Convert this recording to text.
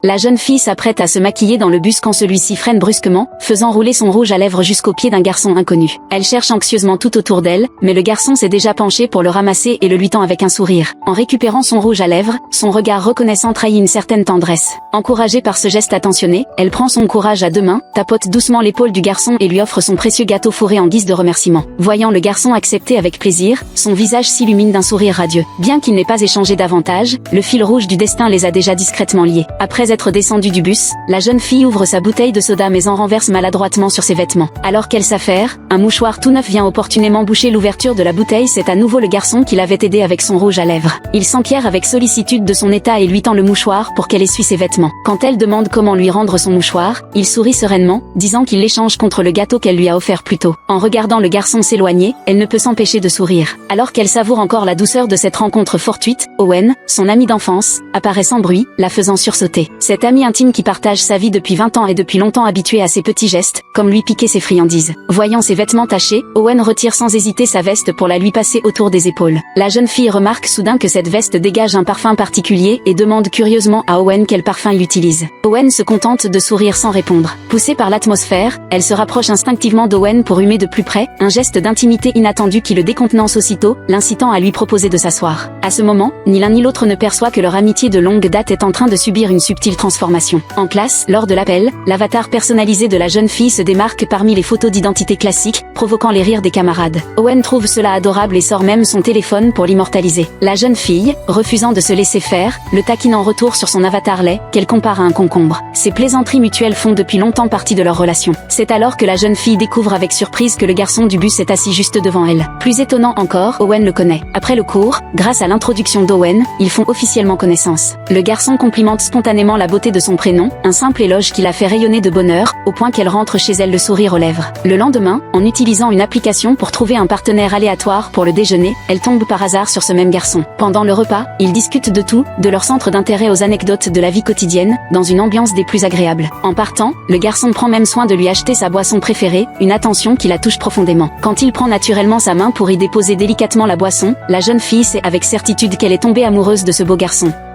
La jeune fille s'apprête à se maquiller dans le bus quand celui-ci freine brusquement, faisant rouler son rouge à lèvres jusqu'au pied d'un garçon inconnu. Elle cherche anxieusement tout autour d'elle, mais le garçon s'est déjà penché pour le ramasser et le lui tend avec un sourire. En récupérant son rouge à lèvres, son regard reconnaissant trahit une certaine tendresse. Encouragée par ce geste attentionné, elle prend son courage à deux mains, tapote doucement l'épaule du garçon et lui offre son précieux gâteau fourré en guise de remerciement. Voyant le garçon accepter avec plaisir, son visage s'illumine d'un sourire radieux. Bien qu'il n'ait pas échangé davantage, le fil rouge du destin les a déjà discrètement liés. Après être descendue du bus, la jeune fille ouvre sa bouteille de soda mais en renverse maladroitement sur ses vêtements. Alors qu'elle s'affaire, un mouchoir tout neuf vient opportunément boucher l'ouverture de la bouteille. C'est à nouveau le garçon qui l'avait aidé avec son rouge à lèvres. Il s'enquiert avec sollicitude de son état et lui tend le mouchoir pour qu'elle essuie ses vêtements. Quand elle demande comment lui rendre son mouchoir, il sourit sereinement, disant qu'il l'échange contre le gâteau qu'elle lui a offert plus tôt. En regardant le garçon s'éloigner, elle ne peut s'empêcher de sourire. Alors qu'elle savoure encore la douceur de cette rencontre fortuite, Owen, son ami d'enfance, apparaît sans bruit, la faisant sursauter. Cet ami intime qui partage sa vie depuis 20 ans est depuis longtemps habitué à ces petits gestes, comme lui piquer ses friandises. Voyant ses vêtements tachés, Owen retire sans hésiter sa veste pour la lui passer autour des épaules. La jeune fille remarque soudain que cette veste dégage un parfum particulier et demande curieusement à Owen quel parfum il utilise. Owen se contente de sourire sans répondre. Poussée par l'atmosphère, elle se rapproche instinctivement d'Owen pour humer de plus près, un geste d'intimité inattendu qui le décontenance aussitôt, l'incitant à lui proposer de s'asseoir. À ce moment, ni l'un ni l'autre ne perçoit que leur amitié de longue date est en train de subir une subtile transformation. En classe, lors de l'appel, l'avatar personnalisé de la jeune fille se démarque parmi les photos d'identité classiques, provoquant les rires des camarades. Owen trouve cela adorable et sort même son téléphone pour l'immortaliser. La jeune fille, refusant de se laisser faire, le taquine en retour sur son avatar laid, qu'elle compare à un concombre. Ces plaisanteries mutuelles font depuis longtemps partie de leur relation. C'est alors que la jeune fille découvre avec surprise que le garçon du bus est assis juste devant elle. Plus étonnant encore, Owen le connaît. Après le cours, grâce à l'introduction d'Owen, ils font officiellement connaissance. Le garçon complimente spontanément la beauté de son prénom, un simple éloge qui la fait rayonner de bonheur, au point qu'elle rentre chez elle le sourire aux lèvres. Le lendemain, en utilisant une application pour trouver un partenaire aléatoire pour le déjeuner, elle tombe par hasard sur ce même garçon. Pendant le repas, ils discutent de tout, de leur centre d'intérêt aux anecdotes de la vie quotidienne, dans une ambiance des plus agréables. En partant, le garçon prend même soin de lui acheter sa boisson préférée, une attention qui la touche profondément. Quand il prend naturellement sa main pour y déposer délicatement la boisson, la jeune fille sait avec certitude qu'elle est tombée amoureuse de ce beau garçon.